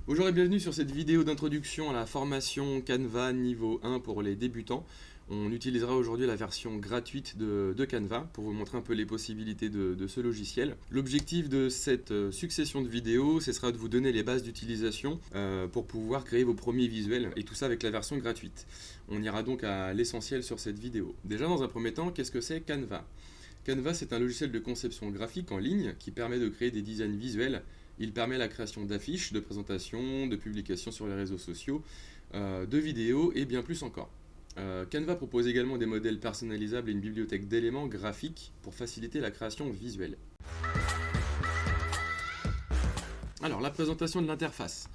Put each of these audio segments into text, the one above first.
Bonjour et bienvenue sur cette vidéo d'introduction à la formation Canva niveau 1 pour les débutants. On utilisera aujourd'hui la version gratuite de Canva pour vous montrer un peu les possibilités de ce logiciel. L'objectif de cette succession de vidéos, ce sera de vous donner les bases d'utilisation pour pouvoir créer vos premiers visuels et tout ça avec la version gratuite. On ira donc à l'essentiel sur cette vidéo. Déjà dans un premier temps, qu'est-ce que c'est Canva ? Canva, c'est un logiciel de conception graphique en ligne qui permet de créer des designs visuels. Il permet la création d'affiches, de présentations, de publications sur les réseaux sociaux, de vidéos et bien plus encore. Canva propose également des modèles personnalisables et une bibliothèque d'éléments graphiques pour faciliter la création visuelle. Alors, la présentation de l'interface.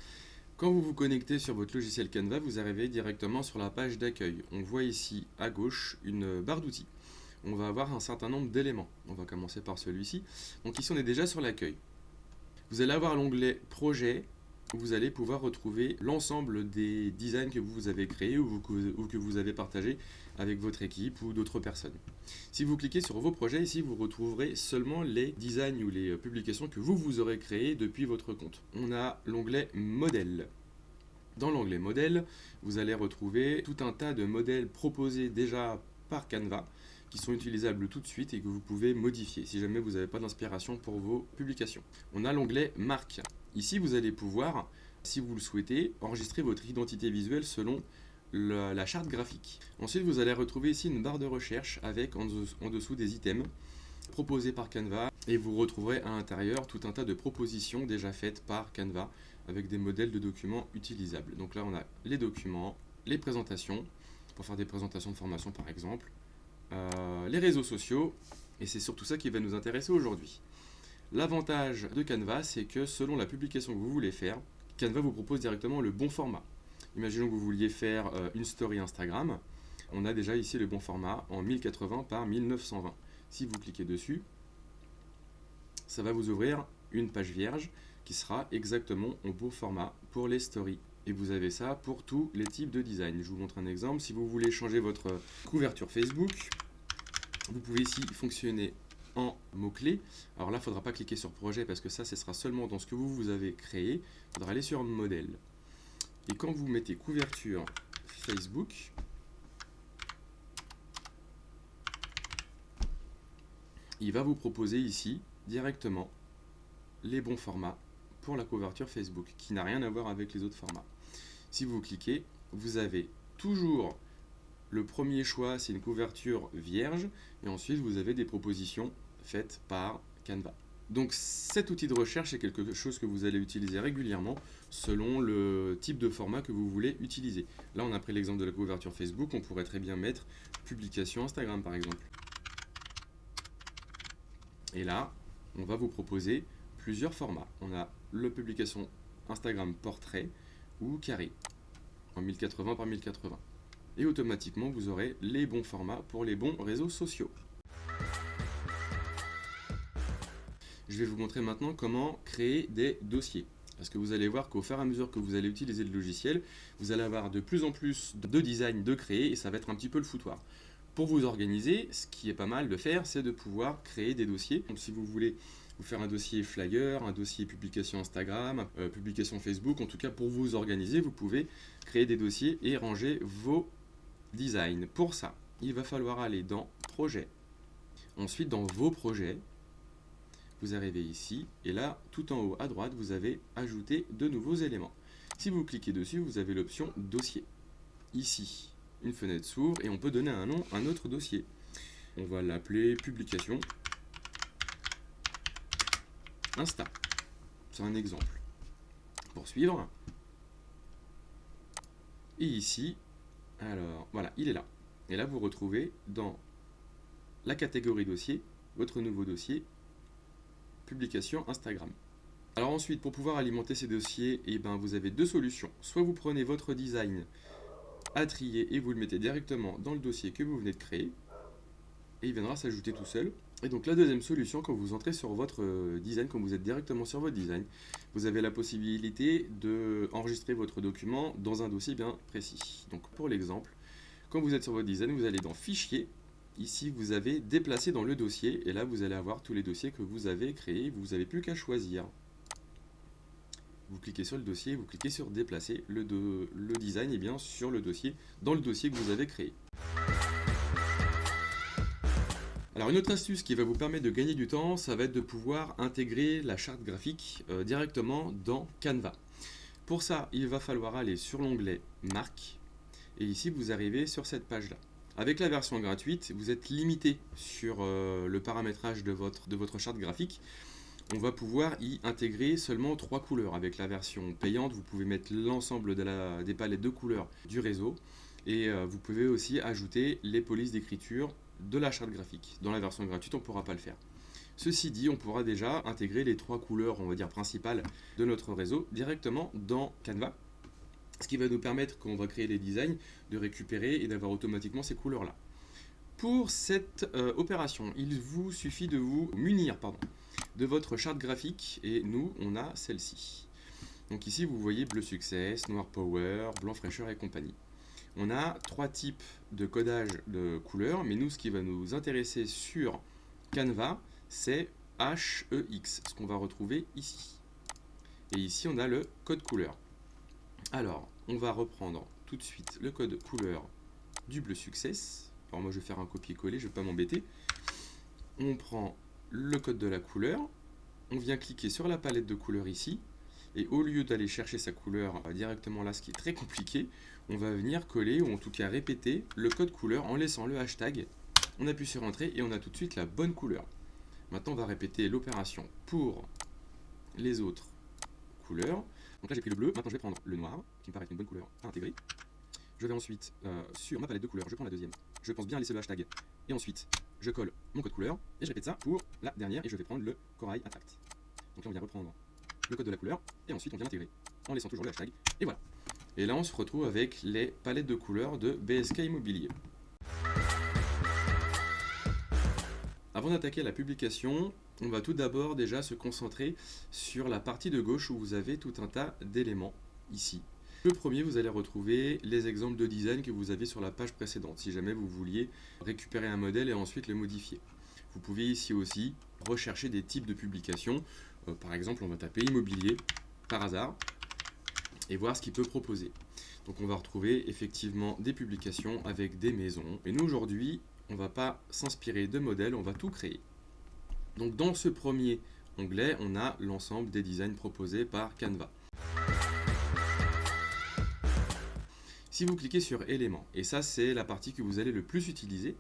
Quand vous vous connectez sur votre logiciel Canva, vous arrivez directement sur la page d'accueil. On voit ici à gauche une barre d'outils. On va avoir un certain nombre d'éléments. On va commencer par celui-ci. Donc ici, on est déjà sur l'accueil. Vous allez avoir l'onglet Projet, où vous allez pouvoir retrouver l'ensemble des designs que vous avez créés ou que vous avez partagés avec votre équipe ou d'autres personnes. Si vous cliquez sur vos projets, ici vous retrouverez seulement les designs ou les publications que vous aurez créés depuis votre compte. On a l'onglet Modèle. Dans l'onglet Modèle, vous allez retrouver tout un tas de modèles proposés déjà par Canva, qui sont utilisables tout de suite et que vous pouvez modifier si jamais vous n'avez pas d'inspiration pour vos publications. On a l'onglet Marque. Ici, vous allez pouvoir, si vous le souhaitez, enregistrer votre identité visuelle selon la charte graphique. Ensuite, vous allez retrouver ici une barre de recherche avec en dessous des items proposés par Canva et vous retrouverez à l'intérieur tout un tas de propositions déjà faites par Canva avec des modèles de documents utilisables. Donc là, on a les documents, les présentations, pour faire des présentations de formation par exemple, les réseaux sociaux, et c'est surtout ça qui va nous intéresser aujourd'hui. L'avantage de Canva, c'est que selon la publication que vous voulez faire, Canva vous propose directement le bon format. Imaginons que vous vouliez faire une story Instagram, on a déjà ici le bon format en 1080 par 1920. Si vous cliquez dessus, ça va vous ouvrir une page vierge qui sera exactement au bon format pour les stories. Et vous avez ça pour tous les types de design. Je vous montre un exemple. Si vous voulez changer votre couverture Facebook, vous pouvez ici fonctionner en mots-clés. Alors là, il ne faudra pas cliquer sur projet parce que ça, ce sera seulement dans ce que vous avez créé. Il faudra aller sur modèle. Et quand vous mettez couverture Facebook, il va vous proposer ici directement les bons formats pour la couverture Facebook, qui n'a rien à voir avec les autres formats. Si vous cliquez, vous avez toujours le premier choix, c'est une couverture vierge, et ensuite vous avez des propositions faites par Canva. Donc cet outil de recherche est quelque chose que vous allez utiliser régulièrement selon le type de format que vous voulez utiliser. Là, on a pris l'exemple de la couverture Facebook, on pourrait très bien mettre publication Instagram par exemple. Et là, on va vous proposer plusieurs formats. On a la publication Instagram portrait ou carré en 1080 par 1080. Et automatiquement, vous aurez les bons formats pour les bons réseaux sociaux. Je vais vous montrer maintenant comment créer des dossiers. Parce que vous allez voir qu'au fur et à mesure que vous allez utiliser le logiciel, vous allez avoir de plus en plus de designs de créer et ça va être un petit peu le foutoir. Pour vous organiser, ce qui est pas mal de faire, c'est de pouvoir créer des dossiers. Donc si vous voulez vous faire un dossier flyer, un dossier publication Instagram, publication Facebook, en tout cas pour vous organiser, vous pouvez créer des dossiers et ranger vos designs. Pour ça, il va falloir aller dans Projet. Ensuite, dans Vos projets, vous arrivez ici et là, tout en haut à droite, vous avez ajouté de nouveaux éléments. Si vous cliquez dessus, vous avez l'option Dossier. Ici, une fenêtre s'ouvre et on peut donner un nom à un autre dossier. On va l'appeler Publication Insta. C'est un exemple. Poursuivre. Et ici, alors voilà, il est là. Et là, vous retrouvez dans la catégorie dossier, votre nouveau dossier, publication Instagram. Alors ensuite, pour pouvoir alimenter ces dossiers, vous avez deux solutions. Soit vous prenez votre design à trier et vous le mettez directement dans le dossier que vous venez de créer, et il viendra s'ajouter tout seul. Et donc la deuxième solution, quand vous entrez sur votre design, quand vous êtes directement sur votre design, vous avez la possibilité d'enregistrer votre document dans un dossier bien précis. Donc pour l'exemple, quand vous êtes sur votre design, vous allez dans Fichier. Ici, vous avez déplacé dans le dossier, et là, vous allez avoir tous les dossiers que vous avez créés. Vous n'avez plus qu'à choisir. Vous cliquez sur le dossier, vous cliquez sur déplacer le design est bien sur le dossier, dans le dossier que vous avez créé. Alors une autre astuce qui va vous permettre de gagner du temps, ça va être de pouvoir intégrer la charte graphique directement dans Canva. Pour ça, il va falloir aller sur l'onglet Marque et ici vous arrivez sur cette page-là. Avec la version gratuite, vous êtes limité sur le paramétrage de votre charte graphique. On va pouvoir y intégrer seulement 3 couleurs. Avec la version payante, vous pouvez mettre l'ensemble des palettes de couleurs du réseau et vous pouvez aussi ajouter les polices d'écriture de la charte graphique. Dans la version gratuite, on ne pourra pas le faire. Ceci dit, on pourra déjà intégrer les 3 couleurs, on va dire principales de notre réseau directement dans Canva, ce qui va nous permettre, quand on va créer les designs, de récupérer et d'avoir automatiquement ces couleurs-là. Pour cette opération, il vous suffit de vous munir de votre charte graphique et nous, on a celle-ci. Donc ici, vous voyez bleu success, noir power, blanc fraîcheur et compagnie. On a 3 types de codage de couleurs, mais nous, ce qui va nous intéresser sur Canva, c'est HEX, ce qu'on va retrouver ici. Et ici, on a le code couleur. Alors, on va reprendre tout de suite le code couleur du bleu success. Alors moi, je vais faire un copier-coller, je ne vais pas m'embêter. On prend le code de la couleur, on vient cliquer sur la palette de couleurs ici, et au lieu d'aller chercher sa couleur directement là, ce qui est très compliqué, on va venir coller, ou en tout cas répéter, le code couleur en laissant le hashtag. On appuie sur Entrée et on a tout de suite la bonne couleur. Maintenant, on va répéter l'opération pour les autres couleurs. Donc là, j'ai pris le bleu, maintenant je vais prendre le noir, qui me paraît une bonne couleur à intégrer. Je vais ensuite sur ma palette de couleurs, je prends la deuxième. Je pense bien laisser le hashtag. Et ensuite, je colle mon code couleur et je répète ça pour la dernière et je vais prendre le corail intact. Donc là, on vient reprendre le code de la couleur et ensuite on vient l'intégrer en laissant toujours le hashtag. Et voilà. Et là, on se retrouve avec les palettes de couleurs de BSK Immobilier. Avant d'attaquer la publication, on va tout d'abord déjà se concentrer sur la partie de gauche où vous avez tout un tas d'éléments ici. Le premier, vous allez retrouver les exemples de design que vous aviez sur la page précédente, si jamais vous vouliez récupérer un modèle et ensuite le modifier. Vous pouvez ici aussi rechercher des types de publications. Par exemple, on va taper immobilier par hasard et voir ce qu'il peut proposer. Donc on va retrouver effectivement des publications avec des maisons. Et nous aujourd'hui, on ne va pas s'inspirer de modèles, on va tout créer. Donc dans ce premier onglet, on a l'ensemble des designs proposés par Canva. Si vous cliquez sur éléments, et ça c'est la partie que vous allez le plus utiliser,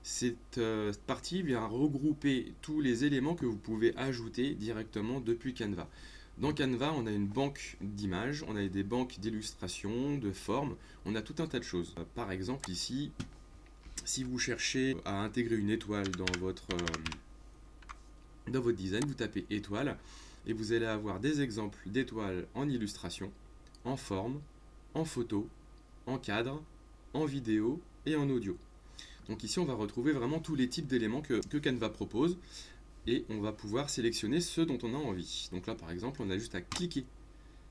cette partie vient regrouper tous les éléments que vous pouvez ajouter directement depuis Canva. Dans Canva, on a une banque d'images, on a des banques d'illustrations, de formes, on a tout un tas de choses. Par exemple ici, si vous cherchez à intégrer une étoile dans votre design, vous tapez étoile et vous allez avoir des exemples d'étoiles en illustration, en forme, en photo, en cadre, en vidéo et en audio. Donc ici on va retrouver vraiment tous les types d'éléments que Canva propose et on va pouvoir sélectionner ceux dont on a envie. Donc là par exemple on a juste à cliquer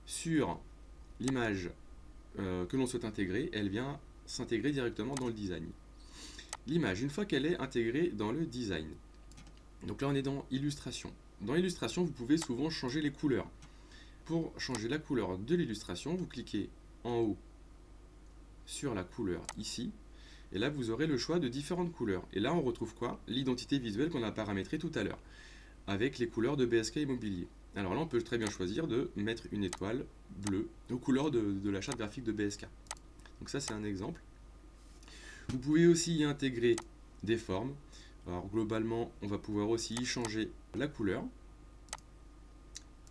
sur l'image que l'on souhaite intégrer, elle vient s'intégrer directement dans le design. L'image, une fois qu'elle est intégrée dans le design, donc là on est dans illustration. Dans illustration vous pouvez souvent changer les couleurs. Pour changer la couleur de l'illustration, vous cliquez en haut sur la couleur ici, et là vous aurez le choix de différentes couleurs. Et là on retrouve quoi? L'identité visuelle qu'on a paramétrée tout à l'heure, avec les couleurs de BSK Immobilier. Alors là on peut très bien choisir de mettre une étoile bleue aux couleurs de la charte graphique de BSK. Donc ça c'est un exemple. Vous pouvez aussi y intégrer des formes. Alors globalement on va pouvoir aussi y changer la couleur.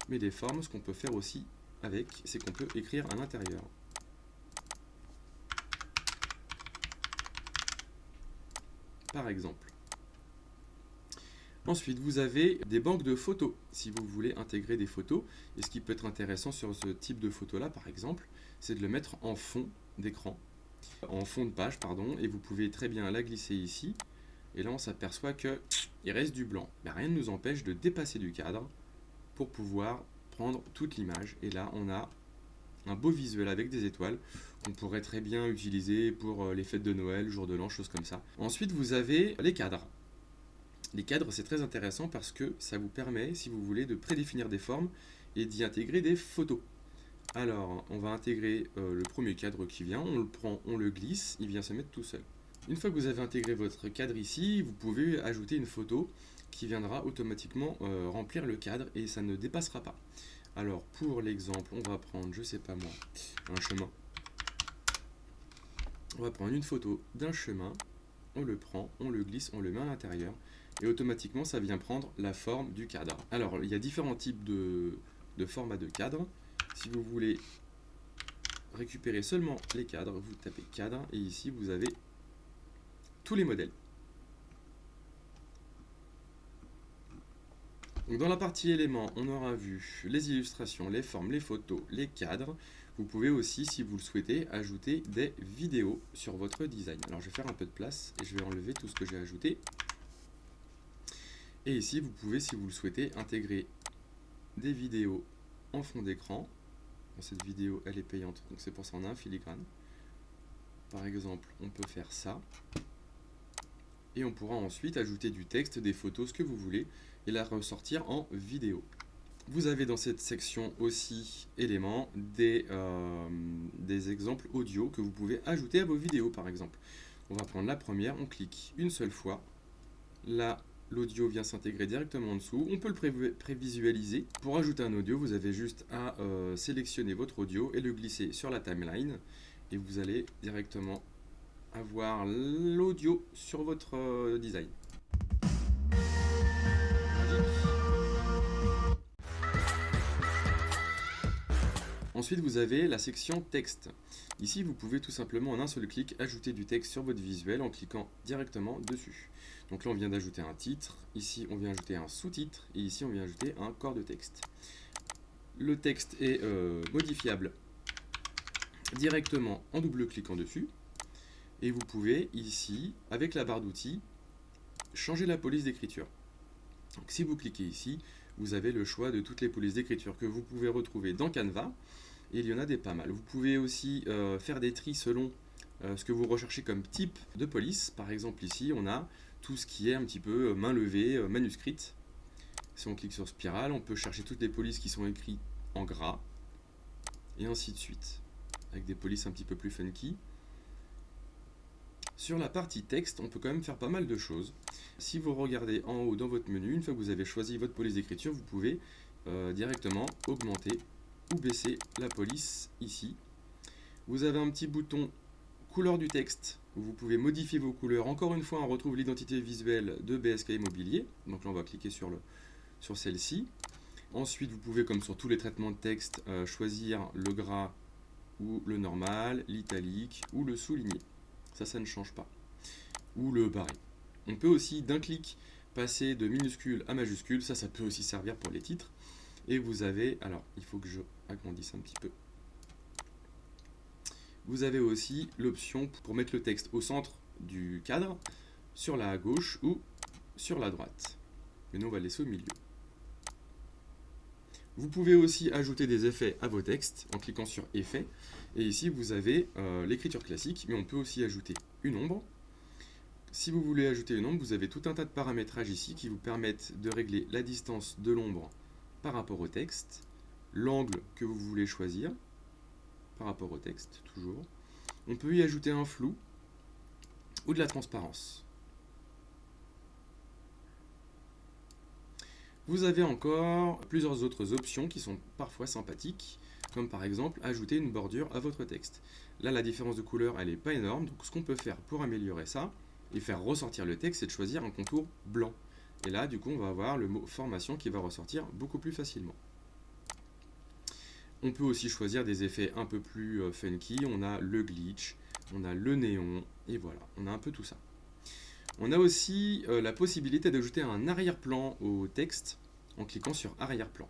Mais des formes, ce qu'on peut faire aussi avec, c'est qu'on peut écrire à l'intérieur. Par exemple. Ensuite, vous avez des banques de photos, si vous voulez intégrer des photos. Et ce qui peut être intéressant sur ce type de photo-là, par exemple, c'est de le mettre en fond d'écran, en fond de page, pardon, et vous pouvez très bien la glisser ici. Et là, on s'aperçoit qu'il reste du blanc. Mais rien ne nous empêche de dépasser du cadre pour pouvoir prendre toute l'image. Et là, on a un beau visuel avec des étoiles qu'on pourrait très bien utiliser pour les fêtes de Noël, jour de l'an, choses comme ça. Ensuite, vous avez les cadres. Les cadres, c'est très intéressant parce que ça vous permet, si vous voulez, de prédéfinir des formes et d'y intégrer des photos. Alors, on va intégrer le premier cadre qui vient, on le prend, on le glisse, il vient se mettre tout seul. Une fois que vous avez intégré votre cadre ici, vous pouvez ajouter une photo qui viendra automatiquement remplir le cadre et ça ne dépassera pas. Alors, pour l'exemple, on va prendre, je sais pas moi, un chemin. On va prendre une photo d'un chemin, on le prend, on le glisse, on le met à l'intérieur et automatiquement ça vient prendre la forme du cadre. Alors, il y a différents types de formats de cadre. Si vous voulez récupérer seulement les cadres, vous tapez cadre et ici vous avez tous les modèles. Donc dans la partie éléments, on aura vu les illustrations, les formes, les photos, les cadres. Vous pouvez aussi, si vous le souhaitez, ajouter des vidéos sur votre design. Alors je vais faire un peu de place et je vais enlever tout ce que j'ai ajouté. Et ici, vous pouvez, si vous le souhaitez, intégrer des vidéos en fond d'écran. Cette vidéo, elle est payante, donc c'est pour ça qu'on a un filigrane. Par exemple, on peut faire ça. Et on pourra ensuite ajouter du texte, des photos, ce que vous voulez, et la ressortir en vidéo. Vous avez dans cette section aussi éléments des exemples audio que vous pouvez ajouter à vos vidéos par exemple. On va prendre la première, on clique une seule fois. Là, l'audio vient s'intégrer directement en dessous. On peut le prévisualiser. Pour ajouter un audio, vous avez juste à sélectionner votre audio et le glisser sur la timeline. Et vous allez directement avoir l'audio sur votre design. Ensuite, vous avez la section texte. Ici, vous pouvez tout simplement en un seul clic ajouter du texte sur votre visuel en cliquant directement dessus. Donc là, on vient d'ajouter un titre, ici, on vient ajouter un sous-titre, et ici, on vient ajouter un corps de texte. Le texte est modifiable directement en double-cliquant dessus. Et vous pouvez ici, avec la barre d'outils, changer la police d'écriture. Donc si vous cliquez ici, vous avez le choix de toutes les polices d'écriture que vous pouvez retrouver dans Canva. Et il y en a des pas mal. Vous pouvez aussi faire des tris selon ce que vous recherchez comme type de police. Par exemple ici, on a tout ce qui est un petit peu main levée, manuscrite. Si on clique sur spirale, on peut chercher toutes les polices qui sont écrites en gras. Et ainsi de suite. Avec des polices un petit peu plus funky. Sur la partie texte, on peut quand même faire pas mal de choses. Si vous regardez en haut dans votre menu, une fois que vous avez choisi votre police d'écriture, vous pouvez directement augmenter ou baisser la police ici. Vous avez un petit bouton couleur du texte où vous pouvez modifier vos couleurs. Encore une fois, on retrouve l'identité visuelle de BSK Immobilier. Donc là, on va cliquer sur celle-ci. Ensuite, vous pouvez, comme sur tous les traitements de texte, choisir le gras ou le normal, l'italique ou le souligné. Ça ne change pas. Ou le barré. On peut aussi d'un clic passer de minuscule à majuscule. Ça peut aussi servir pour les titres. Et vous avez, alors il faut que je agrandisse un petit peu. Vous avez aussi l'option pour mettre le texte au centre du cadre, sur la gauche ou sur la droite. Mais nous on va le laisser au milieu. Vous pouvez aussi ajouter des effets à vos textes en cliquant sur Effets. Et ici, vous avez l'écriture classique, mais on peut aussi ajouter une ombre. Si vous voulez ajouter une ombre, vous avez tout un tas de paramétrages ici qui vous permettent de régler la distance de l'ombre par rapport au texte, l'angle que vous voulez choisir par rapport au texte, toujours. On peut y ajouter un flou ou de la transparence. Vous avez encore plusieurs autres options qui sont parfois sympathiques, comme par exemple ajouter une bordure à votre texte. Là, la différence de couleur, elle n'est pas énorme, donc ce qu'on peut faire pour améliorer ça et faire ressortir le texte, c'est de choisir un contour blanc. Et là, du coup, on va avoir le mot formation qui va ressortir beaucoup plus facilement. On peut aussi choisir des effets un peu plus funky, on a le glitch, on a le néon, et voilà, on a un peu tout ça. On a aussi la possibilité d'ajouter un arrière-plan au texte en cliquant sur arrière-plan.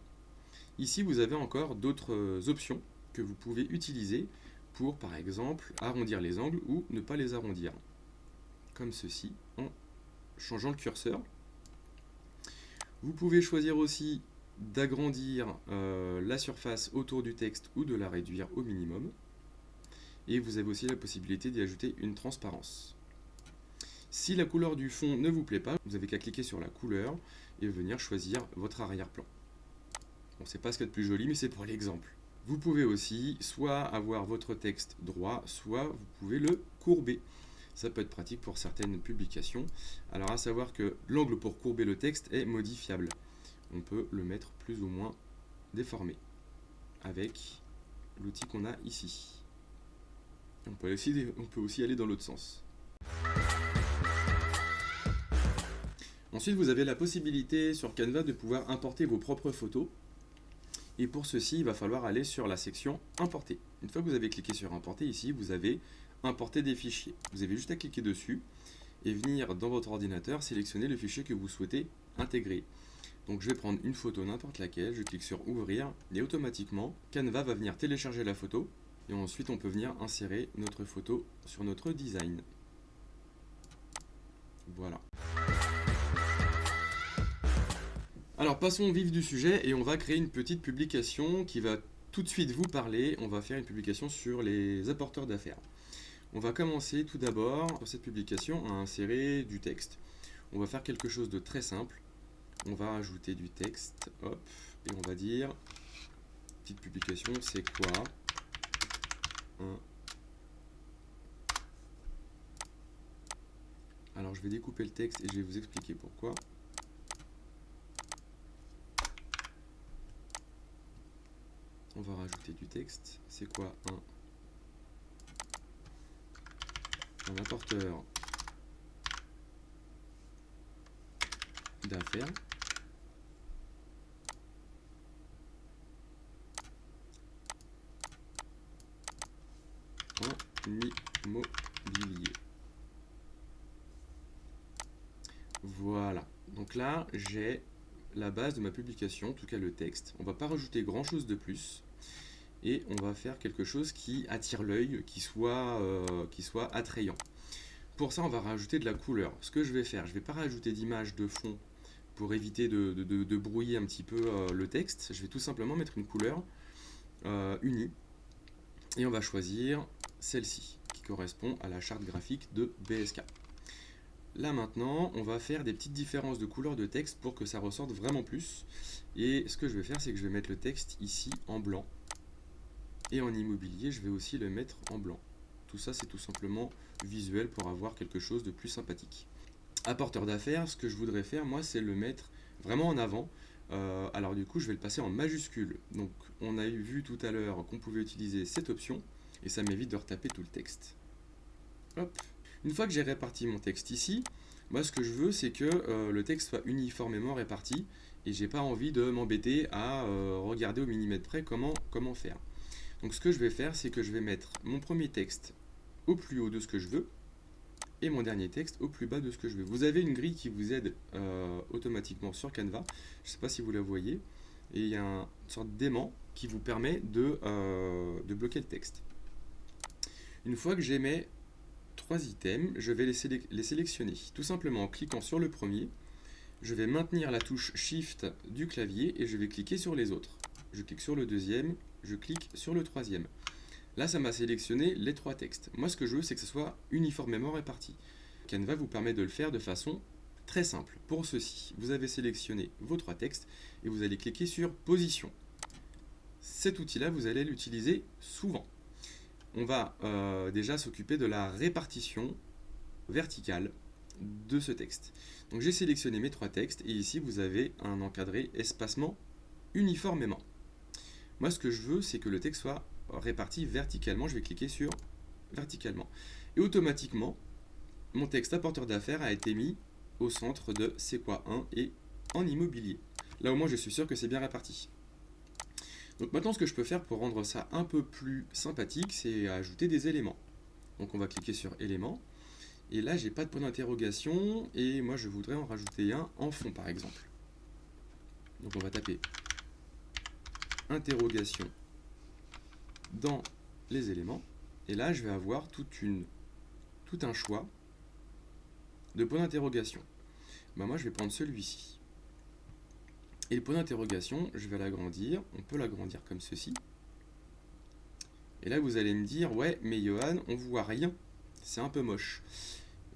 Ici, vous avez encore d'autres options que vous pouvez utiliser pour, par exemple, arrondir les angles ou ne pas les arrondir. Comme ceci, en changeant le curseur. Vous pouvez choisir aussi d'agrandir la surface autour du texte ou de la réduire au minimum. Et vous avez aussi la possibilité d'y ajouter une transparence. Si la couleur du fond ne vous plaît pas, vous n'avez qu'à cliquer sur la couleur et venir choisir votre arrière-plan. Bon, c'est pas ce qu'il y a de plus joli, mais c'est pour l'exemple. Vous pouvez aussi soit avoir votre texte droit, soit vous pouvez le courber. Ça peut être pratique pour certaines publications. Alors à savoir que l'angle pour courber le texte est modifiable. On peut le mettre plus ou moins déformé avec l'outil qu'on a ici. On peut aussi aller dans l'autre sens. Ensuite, vous avez la possibilité sur Canva de pouvoir importer vos propres photos. Et pour ceci, il va falloir aller sur la section Importer. Une fois que vous avez cliqué sur Importer, ici, vous avez Importer des fichiers. Vous avez juste à cliquer dessus et venir dans votre ordinateur, sélectionner le fichier que vous souhaitez intégrer. Donc je vais prendre une photo n'importe laquelle, je clique sur Ouvrir et automatiquement, Canva va venir télécharger la photo et ensuite on peut venir insérer notre photo sur notre design. Voilà. Alors passons au vif du sujet et on va créer une petite publication qui va tout de suite vous parler. On va faire une publication sur les apporteurs d'affaires. On va commencer tout d'abord sur cette publication à insérer du texte. On va faire quelque chose de très simple. On va ajouter du texte, hop, et on va dire petite publication, c'est quoi un... Alors je vais découper le texte et je vais vous expliquer pourquoi. On va rajouter du texte. C'est quoi un apporteur d'affaires? En immobilier. Voilà. Donc là, j'ai la base de ma publication, en tout cas le texte. On ne va pas rajouter grand chose de plus. Et on va faire quelque chose qui attire l'œil, qui soit attrayant. Pour ça, on va rajouter de la couleur. Ce que je vais faire, je ne vais pas rajouter d'image de fond pour éviter de brouiller un petit peu le texte. Je vais tout simplement mettre une couleur unie. Et on va choisir celle-ci, qui correspond à la charte graphique de BSK. Là maintenant, on va faire des petites différences de couleur de texte pour que ça ressorte vraiment plus. Et ce que je vais faire, c'est que je vais mettre le texte ici en blanc. Et en immobilier, je vais aussi le mettre en blanc. Tout ça, c'est tout simplement visuel pour avoir quelque chose de plus sympathique. Apporteur d'affaires, ce que je voudrais faire, moi, c'est le mettre vraiment en avant. Alors du coup, je vais le passer en majuscule. Donc, on a vu tout à l'heure qu'on pouvait utiliser cette option. Et ça m'évite de retaper tout le texte. Hop. Une fois que j'ai réparti mon texte ici, moi, ce que je veux, c'est que le texte soit uniformément réparti. Et j'ai pas envie de m'embêter à regarder au millimètre près comment faire. Donc ce que je vais faire, c'est que je vais mettre mon premier texte au plus haut de ce que je veux et mon dernier texte au plus bas de ce que je veux. Vous avez une grille qui vous aide automatiquement sur Canva. Je ne sais pas si vous la voyez. Et il y a une sorte d'aimant qui vous permet de bloquer le texte. Une fois que j'ai mes 3 items, je vais les sélectionner. Tout simplement en cliquant sur le premier, je vais maintenir la touche Shift du clavier et je vais cliquer sur les autres. Je clique sur le deuxième, je clique sur le troisième. Là, ça m'a sélectionné les 3 textes. Moi, ce que je veux, c'est que ce soit uniformément réparti. Canva vous permet de le faire de façon très simple. Pour ceci, vous avez sélectionné vos 3 textes et vous allez cliquer sur Position. Cet outil-là, vous allez l'utiliser souvent. On va déjà s'occuper de la répartition verticale de ce texte. Donc, j'ai sélectionné mes 3 textes et ici, vous avez un encadré espacement uniformément. Moi, ce que je veux, c'est que le texte soit réparti verticalement. Je vais cliquer sur verticalement. Et automatiquement, mon texte apporteur d'affaires a été mis au centre de C'est quoi un et en immobilier. Là, au moins, je suis sûr que c'est bien réparti. Donc maintenant, ce que je peux faire pour rendre ça un peu plus sympathique, c'est ajouter des éléments. Donc on va cliquer sur éléments. Et là, j'ai pas de point d'interrogation. Et moi, je voudrais en rajouter un en fond, par exemple. Donc on va taper interrogation dans les éléments. Et là, je vais avoir tout un choix de points d'interrogation. Moi, je vais prendre celui-ci. Et le point d'interrogation, je vais l'agrandir. On peut l'agrandir comme ceci. Et là, vous allez me dire, ouais, mais Johan, on voit rien. C'est un peu moche.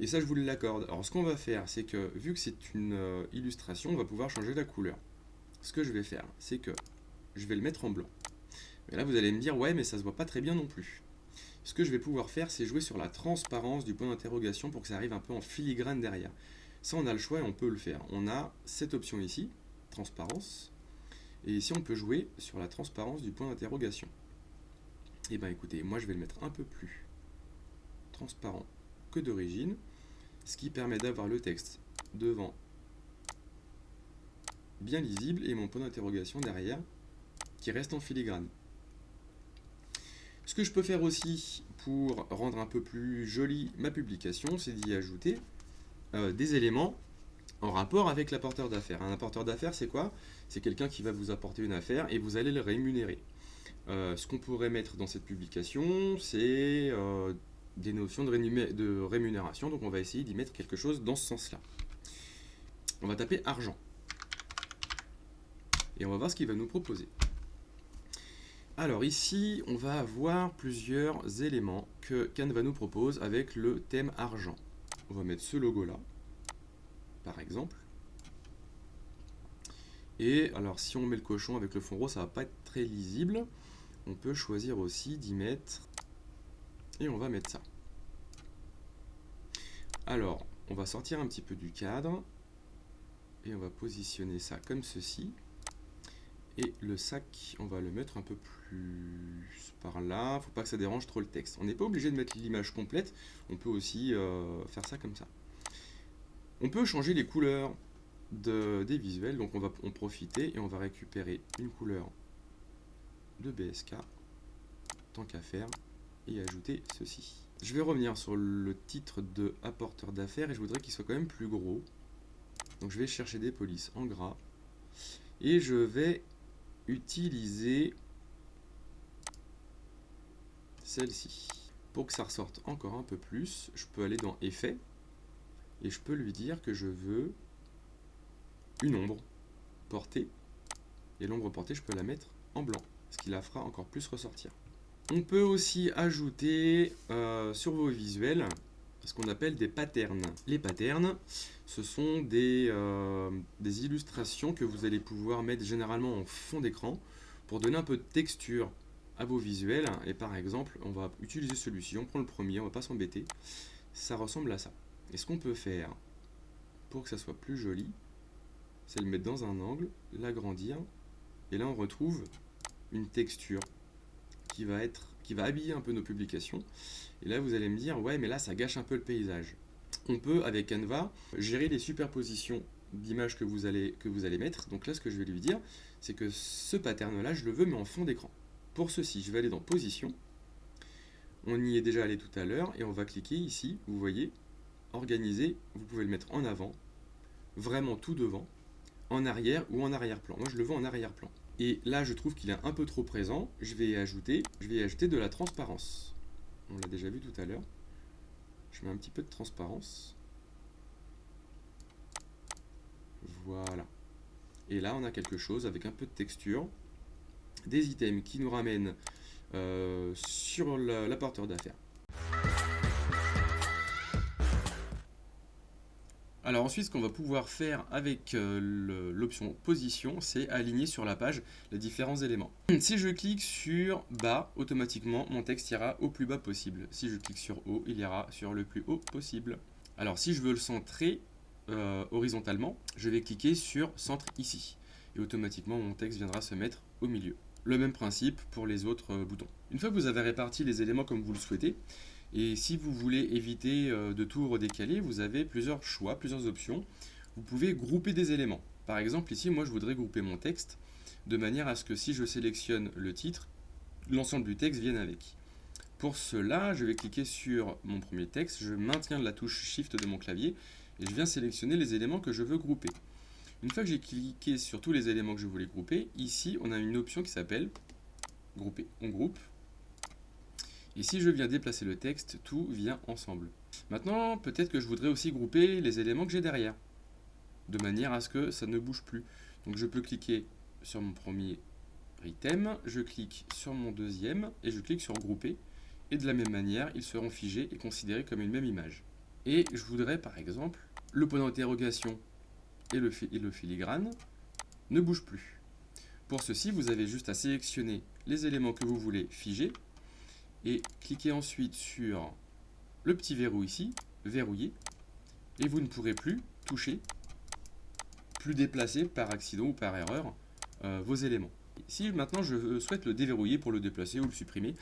Et ça, je vous l'accorde. Alors, ce qu'on va faire, c'est que, vu que c'est une illustration, on va pouvoir changer la couleur. Ce que je vais faire, c'est que je vais le mettre en blanc. Et là, vous allez me dire, ouais, mais ça se voit pas très bien non plus. Ce que je vais pouvoir faire, c'est jouer sur la transparence du point d'interrogation pour que ça arrive un peu en filigrane derrière. Ça, on a le choix et on peut le faire. On a cette option ici, transparence. Et ici, on peut jouer sur la transparence du point d'interrogation. Et bien écoutez, moi je vais le mettre un peu plus transparent que d'origine, ce qui permet d'avoir le texte devant bien lisible et mon point d'interrogation derrière qui reste en filigrane. Ce que je peux faire aussi pour rendre un peu plus jolie ma publication, c'est d'y ajouter des éléments en rapport avec l'apporteur d'affaires. Un apporteur d'affaires, c'est quoi? C'est quelqu'un qui va vous apporter une affaire et vous allez le rémunérer. Ce qu'on pourrait mettre dans cette publication, c'est des notions de rémunération. Donc on va essayer d'y mettre quelque chose dans ce sens-là. On va taper argent. Et on va voir ce qu'il va nous proposer. Alors ici, on va avoir plusieurs éléments que Canva nous propose avec le thème argent. On va mettre ce logo-là, par exemple. Et alors si on met le cochon avec le fond rose, ça va pas être très lisible. On peut choisir aussi d'y mettre, et on va mettre ça. Alors, on va sortir un petit peu du cadre, et on va positionner ça comme ceci. Et le sac, on va le mettre un peu plus par là, faut pas que ça dérange trop le texte. On n'est pas obligé de mettre l'image complète, on peut aussi faire ça comme ça. On peut changer les couleurs des visuels, donc on va en profiter et on va récupérer une couleur de BSK, tant qu'à faire, et ajouter ceci. Je vais revenir sur le titre de apporteur d'affaires et je voudrais qu'il soit quand même plus gros. Donc je vais chercher des polices en gras et je vais utiliser celle-ci. Pour que ça ressorte encore un peu plus, je peux aller dans Effets et je peux lui dire que je veux une ombre portée. Et l'ombre portée, je peux la mettre en blanc, ce qui la fera encore plus ressortir. On peut aussi ajouter sur vos visuels ce qu'on appelle des patterns. Les patterns, ce sont des illustrations que vous allez pouvoir mettre généralement en fond d'écran pour donner un peu de texture à vos visuels. Et par exemple, on va utiliser celui-ci, on prend le premier, on ne va pas s'embêter. Ça ressemble à ça. Et ce qu'on peut faire pour que ça soit plus joli, c'est le mettre dans un angle, l'agrandir, et là on retrouve une texture qui va habiller un peu nos publications. Et là vous allez me dire, ouais mais là ça gâche un peu le paysage. On peut avec Canva gérer les superpositions d'images que vous allez mettre. Donc là ce que je vais lui dire, c'est que ce pattern là je le veux mais en fond d'écran. Pour ceci, je vais aller dans position. On y est déjà allé tout à l'heure et on va cliquer ici, vous voyez, organiser, vous pouvez le mettre en avant, vraiment tout devant, en arrière ou en arrière-plan. Moi je le veux en arrière-plan. Et là je trouve qu'il est un peu trop présent, je vais y ajouter de la transparence. On l'a déjà vu tout à l'heure. Je mets un petit peu de transparence. Voilà. Et là on a quelque chose avec un peu de texture, des items qui nous ramènent sur l'apporteur d'affaires. Alors ensuite, ce qu'on va pouvoir faire avec l'option position, c'est aligner sur la page les différents éléments. Si je clique sur bas, automatiquement mon texte ira au plus bas possible. Si je clique sur haut, il ira sur le plus haut possible. Alors si je veux le centrer horizontalement, je vais cliquer sur centre ici. Et automatiquement mon texte viendra se mettre au milieu. Le même principe pour les autres boutons. Une fois que vous avez réparti les éléments comme vous le souhaitez, et si vous voulez éviter de tout redécaler, vous avez plusieurs choix, plusieurs options. Vous pouvez grouper des éléments. Par exemple, ici, moi, je voudrais grouper mon texte de manière à ce que si je sélectionne le titre, l'ensemble du texte vienne avec. Pour cela, je vais cliquer sur mon premier texte, je maintiens la touche Shift de mon clavier et je viens sélectionner les éléments que je veux grouper. Une fois que j'ai cliqué sur tous les éléments que je voulais grouper, ici, on a une option qui s'appelle grouper. On groupe. Et si je viens déplacer le texte, tout vient ensemble. Maintenant, peut-être que je voudrais aussi grouper les éléments que j'ai derrière, de manière à ce que ça ne bouge plus. Donc je peux cliquer sur mon premier item, je clique sur mon deuxième, et je clique sur grouper. Et de la même manière, ils seront figés et considérés comme une même image. Et je voudrais par exemple, le point d'interrogation et le filigrane ne bougent plus. Pour ceci, vous avez juste à sélectionner les éléments que vous voulez figer et cliquer ensuite sur le petit verrou ici, verrouiller, et vous ne pourrez plus toucher, plus déplacer par accident ou par erreur vos éléments. Si maintenant je souhaite le déverrouiller pour le déplacer ou le supprimer,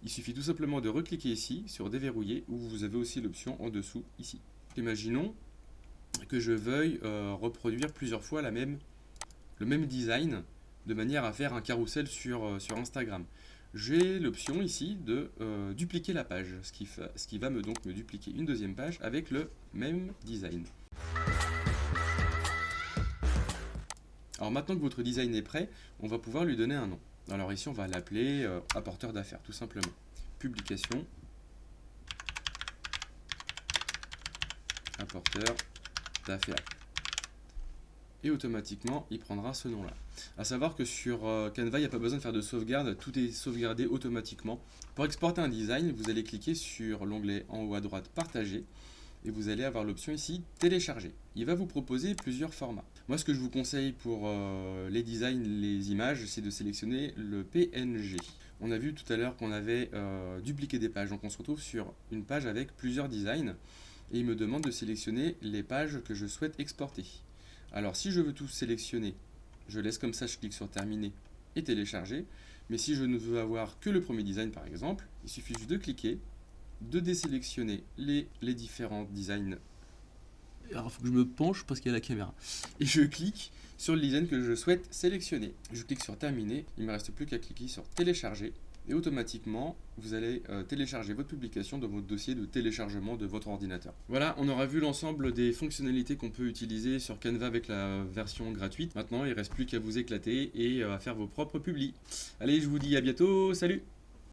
il suffit tout simplement de recliquer ici sur déverrouiller, où vous avez aussi l'option en dessous ici. Imaginons que je veuille reproduire plusieurs fois le même design de manière à faire un carrousel sur Instagram. J'ai l'option ici de dupliquer la page, ce qui va me dupliquer une deuxième page avec le même design. Alors maintenant que votre design est prêt, on va pouvoir lui donner un nom. Alors ici on va l'appeler apporteur d'affaires tout simplement. Publication, apporteur d'affaires. Et automatiquement il prendra ce nom là. A savoir que sur Canva il n'y a pas besoin de faire de sauvegarde, tout est sauvegardé automatiquement. Pour exporter un design, vous allez cliquer sur l'onglet en haut à droite partager et vous allez avoir l'option ici télécharger. Il va vous proposer plusieurs formats. Moi ce que je vous conseille pour les designs, les images, c'est de sélectionner le PNG. On a vu tout à l'heure qu'on avait dupliqué des pages, donc on se retrouve sur une page avec plusieurs designs et il me demande de sélectionner les pages que je souhaite exporter. Alors si je veux tout sélectionner, je laisse comme ça, je clique sur terminer et télécharger. Mais si je ne veux avoir que le premier design par exemple, il suffit juste de cliquer, de désélectionner les différents designs. Alors il faut que je me penche parce qu'il y a la caméra. Et je clique sur le design que je souhaite sélectionner. Je clique sur terminer, il ne me reste plus qu'à cliquer sur télécharger. Et automatiquement, vous allez télécharger votre publication dans votre dossier de téléchargement de votre ordinateur. Voilà, on aura vu l'ensemble des fonctionnalités qu'on peut utiliser sur Canva avec la version gratuite. Maintenant, il ne reste plus qu'à vous éclater et à faire vos propres publis. Allez, je vous dis à bientôt, salut!